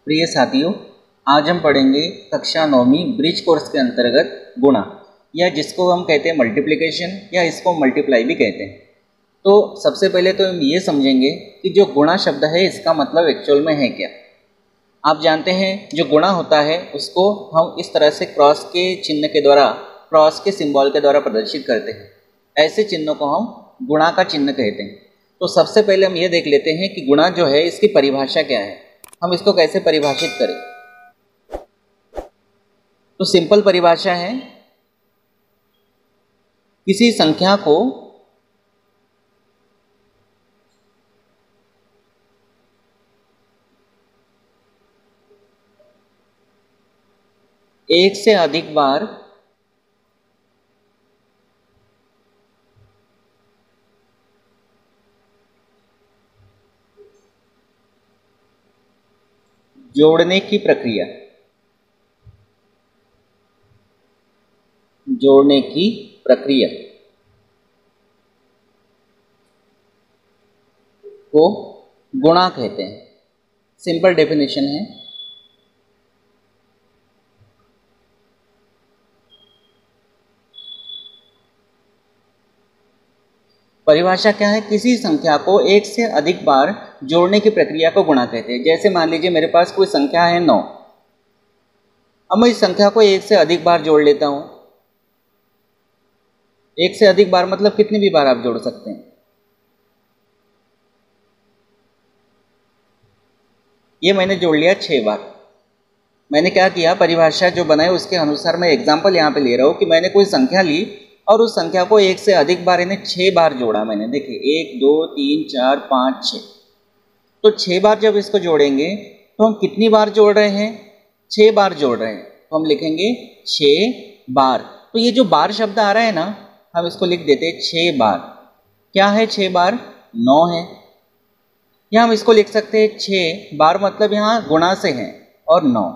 प्रिय साथियों, आज हम पढ़ेंगे कक्षा 9वीं ब्रिज कोर्स के अंतर्गत गुणा, या जिसको हम कहते हैं मल्टीप्लिकेशन या इसको मल्टीप्लाई भी कहते हैं। तो सबसे पहले तो हम ये समझेंगे कि जो गुणा शब्द है इसका मतलब एक्चुअल में है क्या। आप जानते हैं जो गुणा होता है उसको हम इस तरह से क्रॉस के चिन्ह के द्वारा, क्रॉस के सिंबल के द्वारा प्रदर्शित करते हैं। ऐसे चिन्हों को हम गुणा का चिन्ह कहते हैं। तो सबसे पहले हम ये देख लेते हैं कि गुणा जो है इसकी परिभाषा क्या है, हम इसको कैसे परिभाषित करें। तो सिंपल परिभाषा है, किसी संख्या को एक से अधिक बार जोड़ने की प्रक्रिया, जोड़ने की प्रक्रिया को गुणा कहते हैं। सिंपल डेफिनेशन है। परिभाषा क्या है, किसी संख्या को एक से अधिक बार जोड़ने की प्रक्रिया को गुणा कहते हैं। जैसे मान लीजिए मेरे पास कोई संख्या है 9, अब मैं इस संख्या को एक से अधिक बार जोड़ लेता हूं। एक से अधिक बार मतलब कितनी भी बार आप जोड़ सकते हैं। ये मैंने जोड़ लिया 6 बार। मैंने क्या किया, परिभाषा जो बनाई उसके अनुसार मैं एग्जाम्पल यहाँ पे ले रहा हूँ कि मैंने कोई संख्या ली और उस संख्या को एक से अधिक बार इन्हें 6 बार जोड़ा। मैंने देखिए 1 2 3 4 5 6, तो 6 बार जब इसको जोड़ेंगे तो हम कितनी बार जोड़ रहे हैं, 6 बार जोड़ रहे हैं। तो हम लिखेंगे 6 बार। तो ये जो बार शब्द आ रहा है ना, हम इसको लिख देते हैं 6 बार। क्या है 6 बार, 9 है। या हम इसको लिख सकते हैं 6 बार मतलब यहाँ गुणा से है और 9,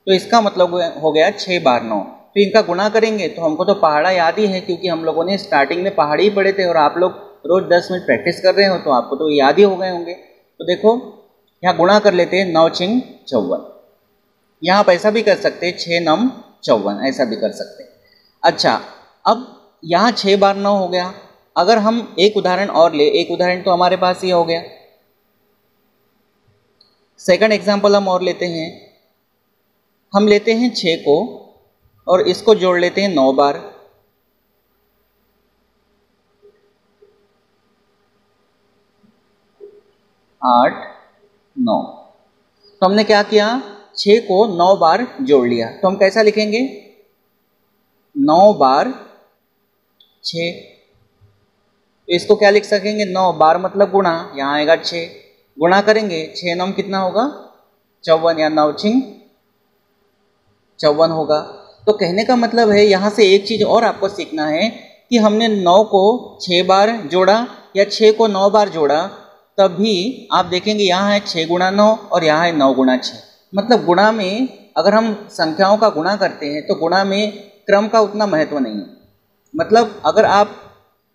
तो इसका मतलब हो गया 6 बार 9। तो इनका गुणा करेंगे तो हमको तो पहाड़ा याद ही है, क्योंकि हम लोगों ने स्टार्टिंग में पहाड़ी ही पढ़े थे और आप लोग रोज 10 मिनट प्रैक्टिस कर रहे हो तो आपको तो याद ही हो गए होंगे। तो देखो यहाँ गुणा कर लेते हैं, 9 छिंग 54। यहाँ आप ऐसा भी कर सकते हैं 6 9 54, ऐसा भी कर सकते हैं। अच्छा, अब यहाँ 6 बार 9 हो गया। अगर हम एक उदाहरण और ले, एक उदाहरण तो हमारे पास ये हो गया। सेकंड एग्जाम्पल हम और लेते हैं। हम लेते हैं 6 को और इसको जोड़ लेते हैं 9 बार। आठ 9। तो हमने क्या किया, 6 को 9 बार जोड़ लिया। तो हम कैसा लिखेंगे, 9 बार 6। तो इसको क्या लिख सकेंगे, 9 बार मतलब गुणा, यहाँ आएगा 6। गुणा करेंगे 6 9 कितना होगा, 54, या 9 छिंग 54 होगा। तो कहने का मतलब है यहाँ से एक चीज़ और आपको सीखना है कि हमने 9 को 6 बार जोड़ा या 6 को 9 बार जोड़ा, तब भी आप देखेंगे यहाँ है 6 गुणा 9 और यहाँ है 9 गुणा 6। मतलब गुणा में अगर हम संख्याओं का गुणा करते हैं तो गुणा में क्रम का उतना महत्व नहीं है। मतलब अगर आप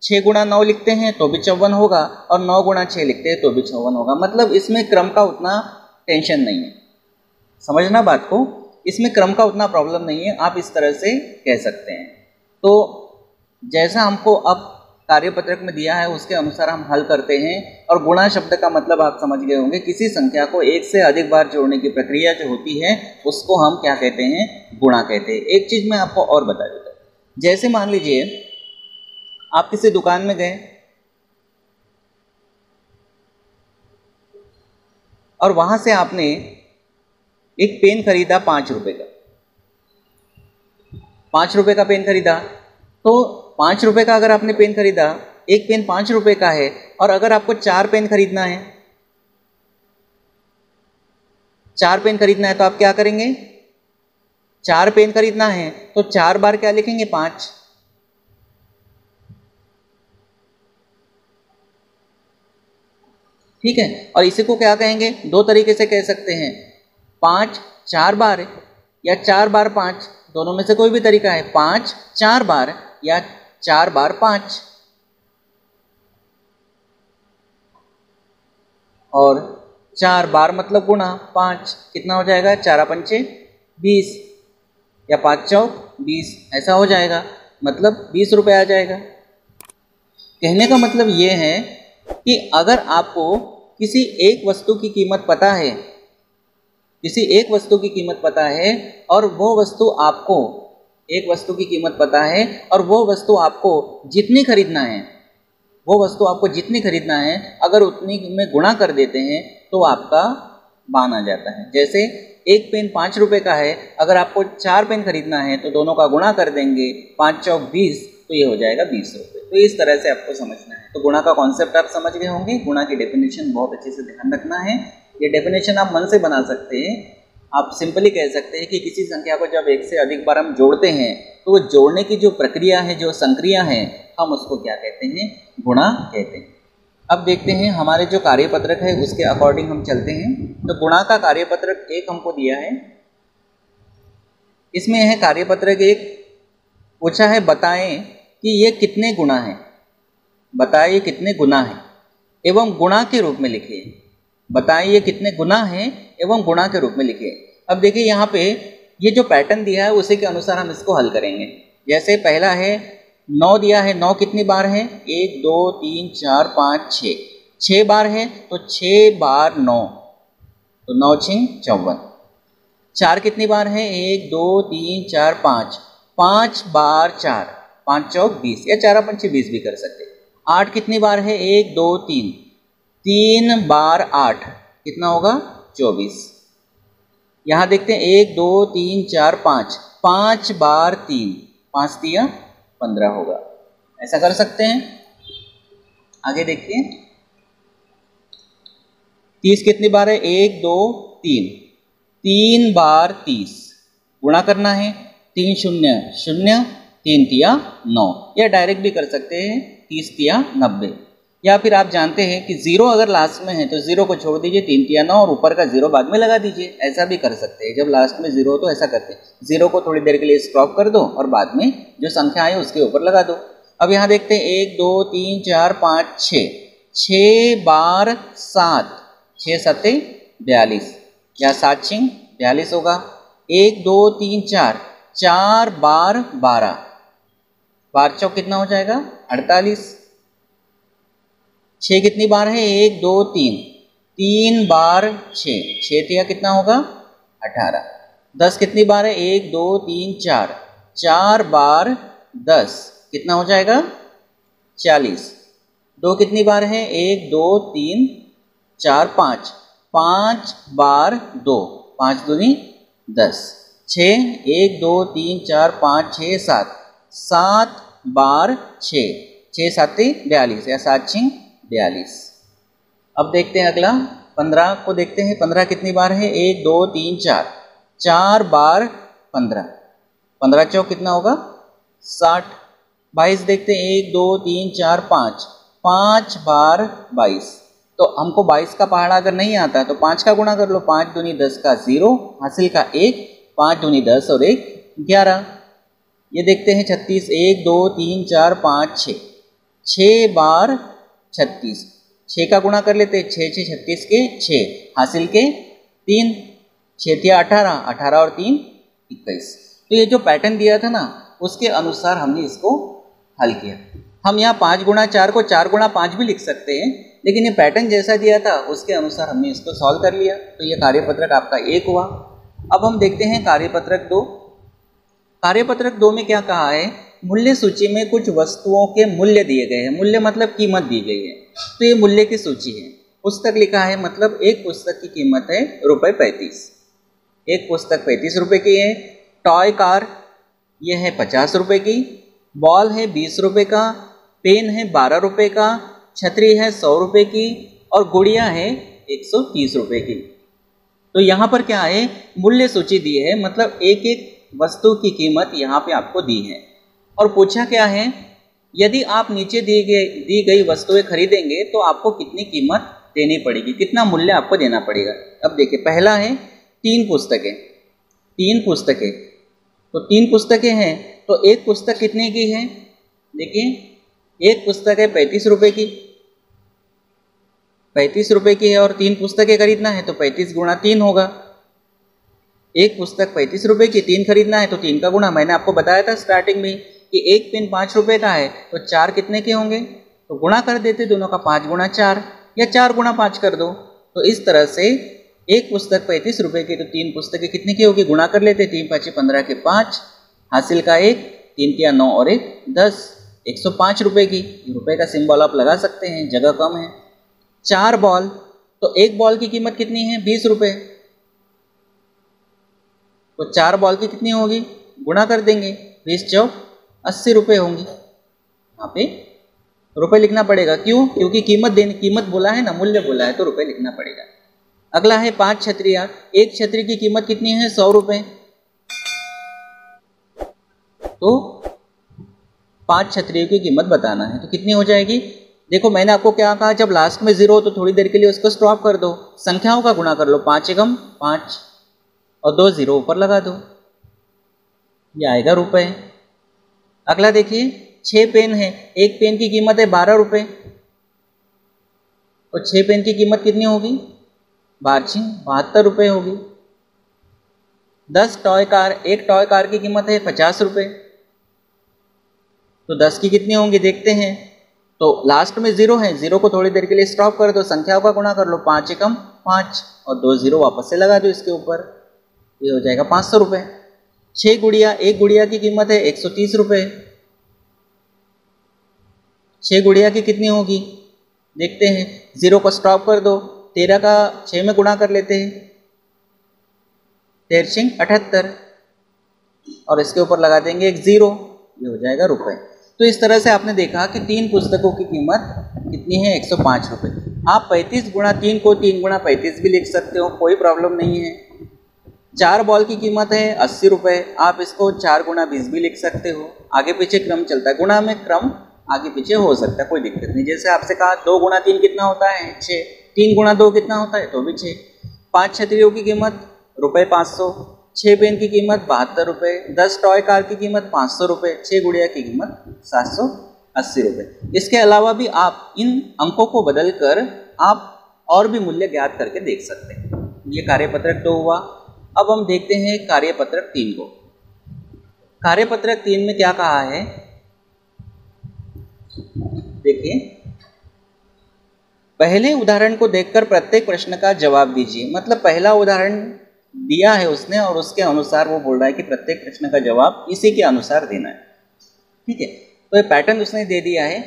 6 गुणा 9 लिखते हैं तो भी 54 होगा और 9 गुणा 6 लिखते हैं तो भी 54 होगा। मतलब इसमें क्रम का उतना टेंशन नहीं है, समझना बात को, इसमें क्रम का उतना प्रॉब्लम नहीं है, आप इस तरह से कह सकते हैं। तो जैसा हमको अब कार्यपत्रक में दिया है उसके अनुसार हम हल करते हैं। और गुणा शब्द का मतलब आप समझ गए होंगे, किसी संख्या को एक से अधिक बार जोड़ने की प्रक्रिया जो होती है उसको हम क्या कहते हैं, गुणा कहते हैं। एक चीज़ मैं आपको और बता देता हूँ। जैसे मान लीजिए आप किसी दुकान में गए और वहां से आपने एक पेन खरीदा 5 रुपए का। 5 रुपए का पेन खरीदा, तो 5 रुपए का अगर आपने पेन खरीदा, एक पेन 5 रुपए का है, और अगर आपको 4 पेन खरीदना है, 4 पेन खरीदना है तो आप क्या करेंगे, 4 पेन खरीदना है तो 4 बार क्या लिखेंगे, 5। ठीक है। और इसी को क्या कहेंगे, 2 तरीके से कह सकते हैं, 5 4 बार या 4 बार 5, दोनों में से कोई भी तरीका है। 5 4 बार या 4 बार 5। और 4 बार मतलब गुणा 5, कितना हो जाएगा 4 पंचे 20 या 5 चौक 20, ऐसा हो जाएगा, मतलब 20 रुपये आ जाएगा। कहने का मतलब ये है कि अगर आपको किसी एक वस्तु की कीमत पता है, किसी एक वस्तु की कीमत पता है और वो वस्तु आपको, एक वस्तु की कीमत पता है और वो वस्तु आपको जितनी खरीदना है, वो वस्तु आपको जितनी खरीदना है अगर उतनी में गुणा कर देते हैं तो आपका मान आ जाता है। जैसे एक पेन 5 रुपये का है, अगर आपको 4 पेन खरीदना है तो दोनों का गुणा कर देंगे, 5 चौक 20, तो ये हो जाएगा 20 रुपये। तो इस तरह से आपको समझना है। तो गुणा का कॉन्सेप्ट आप समझ गए होंगे। गुणा की डेफिनेशन बहुत अच्छे से ध्यान रखना है। ये डेफिनेशन आप मन से बना सकते हैं। आप सिंपली कह सकते हैं कि किसी संख्या को जब एक से अधिक बार हम जोड़ते हैं तो वो जोड़ने की जो प्रक्रिया है, जो संक्रिया है, हम उसको क्या कहते हैं, गुणा कहते हैं। अब देखते हैं हमारे जो कार्यपत्रक है उसके अकॉर्डिंग हम चलते हैं। तो गुणा का कार्यपत्रक 1 हमको दिया है। इसमें है कार्यपत्रक 1, पूछा है बताएं कि ये कितने गुना है, बताएं ये कितने गुना है एवं गुणा के रूप में लिखिए। बताएं ये कितने गुना है एवं गुणा के रूप में लिखिए। अब देखिए यहाँ पे ये जो पैटर्न दिया है उसी के अनुसार हम इसको हल करेंगे। जैसे पहला है 9 दिया है, 9 कितनी बार है, 1 2 3 4 5 6, 6 बार है तो 6 बार 9, तो 9 6 54। 4 कितनी बार है, 1 2 3 4 5, 5 बार 4, 5 चौक 20 या 4 पंचे 20 भी कर सकते। 8 कितनी बार है, 1 2 3, 3 बार 8, कितना होगा 24। यहाँ देखते हैं 1 2 3 4 5, 5 बार 3, 5 तिया 15 होगा। ऐसा कर सकते हैं। आगे देखिए 30 कितनी बार है, 1 2 3, 3 बार 30, गुणा करना है, 3 0 0, 3 तिया 9, या डायरेक्ट भी कर सकते हैं 30 तिया 90। या फिर आप जानते हैं कि 0 अगर लास्ट में है तो 0 को छोड़ दीजिए, 3 तिया 9 और ऊपर का 0 बाद में लगा दीजिए। ऐसा भी कर सकते हैं। जब लास्ट में 0 हो तो ऐसा करते हैं, 0 को थोड़ी देर के लिए स्क्रॉप कर दो और बाद में जो संख्या है उसके ऊपर लगा दो। अब यहाँ देखते हैं 1 2 3 4 5 6, 6 बार 7, 6 7 42 या 7 6 42 होगा। 1 2 3 4, 4 बार 12, 12 चौक कितना हो जाएगा 48। 6 कितनी बार है, 1 2 3, 3 बार 6, 6 तिया कितना होगा 18। 10 कितनी बार है, 1 2 3 4, 4 बार 10, कितना हो जाएगा 40। 2 कितनी बार है, 1 2 3 4 5, 5 बार 2, 5 दूनी 10। 6 1 2 3 4 5 6 7, 7 बार 6, 6 7 42 या 7 6 42। अब देखते हैं अगला 15 को देखते हैं। 15 कितनी बार है, 1 2 3 4, 4 बार 15, 15 चौक कितना होगा 60। 22 देखते हैं, 1 2 3 4 5, 5 बार 22। तो हमको 22 का पहाड़ा अगर नहीं आता है तो 5 का गुणा कर लो, 5 दूनी 10 का 0, हासिल का 1, 5 दूनी 10 और 1 11। ये देखते हैं 36, 1 2 3 4 5 6, 6 बार 36, 6 का गुणा कर लेते हैं, 6 6 36 के 6, हासिल के 3, 6 तिया 18, 18 और 3 21। तो ये जो पैटर्न दिया था ना उसके अनुसार हमने इसको हल किया। हम यहाँ 5 गुणा 4 को 4 गुणा 5 भी लिख सकते हैं, लेकिन ये पैटर्न जैसा दिया था उसके अनुसार हमने इसको सॉल्व कर लिया। तो ये कार्यपत्रक आपका 1 हुआ। अब हम देखते हैं कार्यपत्रक 2। कार्यपत्रक 2 में क्या कहा है, मूल्य सूची में कुछ वस्तुओं के मूल्य दिए गए हैं। मूल्य मतलब कीमत दी गई है, तो ये मूल्य की सूची है। पुस्तक लिखा है, मतलब एक पुस्तक की कीमत है ₹35, एक पुस्तक 35 रुपये की है। टॉय कार ये है 50 रुपये की, बॉल है 20 रुपये का, पेन है 12 रुपये का, छतरी है 100 रुपये की और गुड़िया है 130 रुपये की। तो यहाँ पर क्या है, मूल्य सूची दी है, मतलब एक एक वस्तु की कीमत यहाँ पे आपको दी है। और पूछा क्या है, यदि आप नीचे दी गई वस्तुएं खरीदेंगे तो आपको कितनी कीमत देनी पड़ेगी, कितना मूल्य आपको देना पड़ेगा। अब देखिए पहला है 3 पुस्तकें, 3 पुस्तकें, तो 3 पुस्तकें हैं तो एक पुस्तक कितने की है, देखिए एक पुस्तक है 35 रुपये की, ₹35 की है और 3 पुस्तकें खरीदना है तो 35 गुणा 3 होगा। एक पुस्तक ₹35 की, 3 खरीदना है तो 3 का गुणा। मैंने आपको बताया था स्टार्टिंग में कि एक पेन ₹5 का है तो 4 कितने के होंगे, तो गुणा कर देते दोनों का, 5 गुणा 4 या 4 गुणा 5 कर दो। तो इस तरह से एक पुस्तक ₹35 की तो 3 पुस्तकें कितने की होगी, गुणा कर लेते, 3 5 15 के 5, हासिल का 1, 3 के 9 और 1 10, ₹105 की। रुपए का सिंबल आप लगा सकते हैं, जगह कम है। 4 बॉल, तो एक बॉल की कीमत कितनी है, ₹20। तो 4 बॉल की कितनी होगी, गुणा कर देंगे, 20 चौक ₹80 होंगी। यहाँ पे रुपए लिखना पड़ेगा, क्यों, क्योंकि कीमत बोला है ना, मूल्य बोला है तो रुपए लिखना पड़ेगा। अगला है 5 छतरियाँ। एक छतरी की कीमत कितनी है, ₹100। तो 5 छतरियों की कीमत बताना है तो कितनी हो जाएगी। देखो मैंने आपको क्या कहा, जब लास्ट में 0 हो तो थोड़ी देर के लिए उसको स्टॉप कर दो, संख्याओं का गुणा कर लो, 5 एकम 5 और 2 0 ऊपर लगा दो, ये आएगा रुपए। अगला देखिए 6 पेन है, एक पेन की कीमत है ₹12 और 6 पेन की कीमत कितनी होगी, ₹72 होगी। 10 टॉय कार, एक टॉय कार की कीमत है ₹50, तो 10 की कितनी होंगी देखते हैं। तो लास्ट में 0 है, 0 को थोड़ी देर के लिए स्टॉप कर दो, संख्याओं का गुणा कर लो, 5 एकम 5 और 2 0 वापस से लगा दो इसके ऊपर, ये हो जाएगा ₹500। 6 गुड़िया, एक गुड़िया की कीमत है ₹130। 6 गुड़िया की कितनी होगी देखते हैं, 0 को स्टॉप कर दो, 13 का 6 में गुणा कर लेते हैं, 13 78 और इसके ऊपर लगा देंगे एक 0, ये हो जाएगा रुपए। तो इस तरह से आपने देखा कि 3 पुस्तकों की कीमत कितनी है, ₹105। आप 35 गुणा 3 को 3 गुणा 35 भी लिख सकते हो, कोई प्रॉब्लम नहीं है। 4 बॉल की कीमत है ₹80, आप इसको 4 गुणा 20 भी लिख सकते हो, आगे पीछे क्रम चलता है, गुणा में क्रम आगे पीछे हो सकता है, कोई दिक्कत नहीं। जैसे आपसे कहा 2 गुणा 3 कितना होता है, 6, 3 गुणा 2 कितना होता है, तो भी 6। 5 छतरियों की कीमत ₹500, 6 पेन की कीमत ₹72, 10 टॉय कार की कीमत ₹500, 6 गुड़िया की कीमत ₹780। इसके अलावा भी आप इन अंकों को बदल कर आप और भी मूल्य ज्ञात करके देख सकते हैं। ये कार्यपत्रक 2 हुआ। अब हम देखते हैं कार्यपत्रक 3 को। कार्यपत्रक 3 में क्या कहा है, देखिए पहले उदाहरण को देखकर प्रत्येक प्रश्न का जवाब दीजिए। मतलब पहला उदाहरण दिया है उसने और उसके अनुसार वो बोल रहा है कि प्रत्येक प्रश्न का जवाब इसी के अनुसार देना है, ठीक है। तो ये पैटर्न उसने दे दिया है।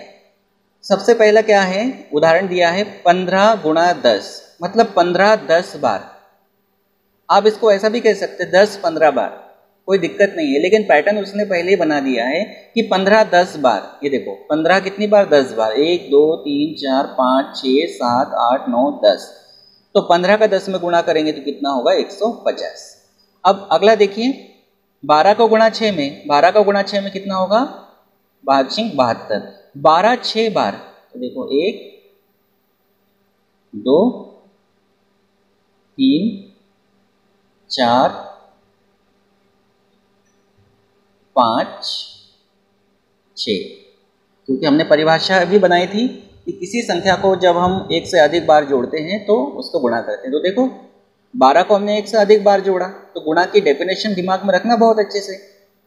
सबसे पहला क्या है, उदाहरण दिया है 15 गुणा 10, मतलब 15 10 बार। आप इसको ऐसा भी कह सकते हैं 10 15 बार, कोई दिक्कत नहीं है, लेकिन पैटर्न उसने पहले ही बना दिया है कि 15 10 बार। ये देखो 15 कितनी बार, 10 बार, 1 2 3 4 5 6 7 8 9 10। तो 15 का 10 में गुणा करेंगे तो कितना होगा, 150। अब अगला देखिए 12 को गुणा 6 में, 12 का गुणा 6 में कितना होगा, 72। 12 6 बार, तो देखो 1 2 3 4 5 6, क्योंकि हमने परिभाषा अभी बनाई थी कि किसी संख्या को जब हम एक से अधिक बार जोड़ते हैं तो उसको गुणा करते हैं। तो देखो 12 को हमने एक से अधिक बार जोड़ा, तो गुणा की डेफिनेशन दिमाग में रखना बहुत अच्छे से।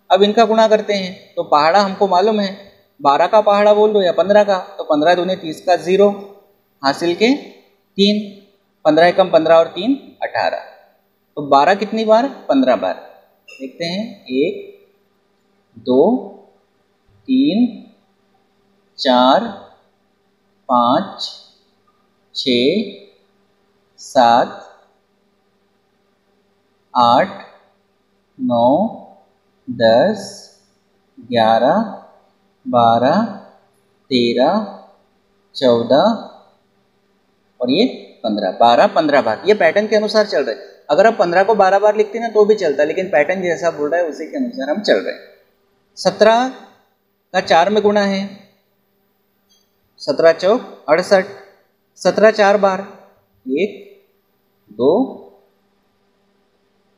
अब इनका गुणा करते हैं तो पहाड़ा हमको मालूम है, 12 का पहाड़ा बोल दो या 15 का, तो 15 दूनी 30 का 0, हासिल के 3, 15 एकम 15 और 3 18। तो 12 कितनी बार, 15 बार। देखते हैं 1 2 3 4 5 6 7 8 9 10 11 12 13 14 और ये 15, 12 15 बार। ये पैटर्न के अनुसार चल रहे हैं। अगर आप 15 को 12 बार लिखते ना तो भी चलता, लेकिन पैटर्न जैसा बोल रहा है उसी के अनुसार हम चल रहे हैं। 17 का 4 में गुणा है, 17 चौक 68, 17 4 बार, 1 2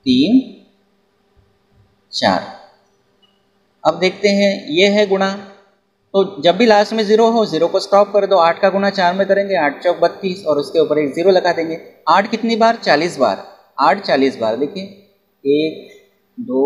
3 4। अब देखते हैं ये है गुणा, तो जब भी लास्ट में 0 हो, 0 को स्टॉप कर दो। 8 का गुना 4 में करेंगे, 8 चौक 32 और उसके ऊपर एक 0 लगा देंगे। 8 कितनी बार? 40 बार। 8 40 बार। देखिए 1 2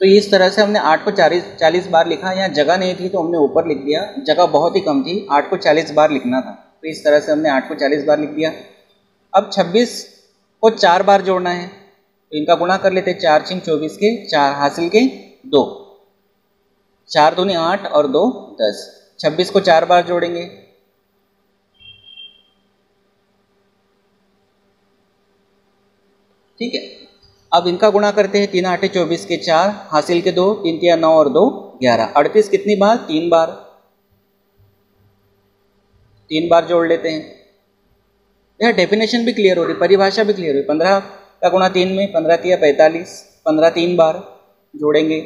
तो इस तरह से हमने 8 को 40 बार लिखा। यहाँ जगह नहीं थी तो हमने ऊपर लिख दिया, जगह बहुत ही कम थी, 8 को 40 बार लिखना था, तो इस तरह से हमने 8 को 40 बार लिख दिया। अब 26 को 4 बार जोड़ना है, तो इनका गुणा कर लेते हैं। 4 छिंग 24 के 4 हासिल के 2, 4 दूनी 8 और 2 10। 26 को 4 बार जोड़ेंगे, ठीक है। अब इनका गुणा करते हैं। 3 8 24 के 4 हासिल के 2, 3 3 9 और 2 11। 38 कितनी बार? 3 बार। 3 बार जोड़ लेते हैं। यह डेफिनेशन भी क्लियर हो रही, परिभाषा भी क्लियर हुई। 15 का गुणा 3 में, 15 3 45, 15 3 बार जोड़ेंगे।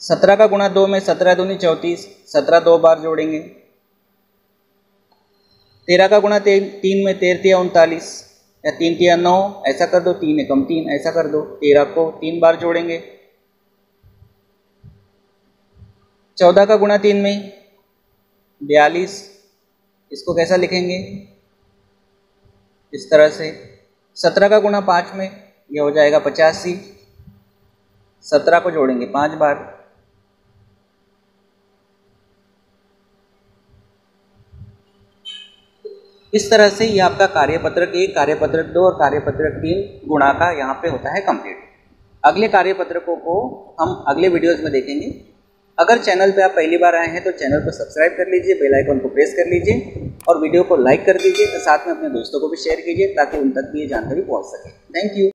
17 का गुणा 2 में, 17 दूनी 34, 17 2 बार जोड़ेंगे। 13 का गुणा 3 में, 13 3 39 या 3 3 9, ऐसा कर दो, 3 एकम 3 ऐसा कर दो। 13 को 3 बार जोड़ेंगे। 14 का गुणा 3 में 42, इसको कैसा लिखेंगे? इस तरह से। 17 का गुणा 5 में, यह हो जाएगा 85। 17 को जोड़ेंगे 5 बार। इस तरह से ये आपका कार्यपत्रक 1, कार्यपत्रक 2 और कार्यपत्रक 3 गुणा का यहाँ पे होता है कंप्लीट। अगले कार्यपत्रकों को हम अगले वीडियोस में देखेंगे। अगर चैनल पे आप पहली बार आए हैं तो चैनल को सब्सक्राइब कर लीजिए, बेल आइकन को प्रेस कर लीजिए और वीडियो को लाइक कर दीजिए। साथ में अपने दोस्तों को भी शेयर कीजिए ताकि उन तक भी ये जानकारी पहुँच सके। Thank you.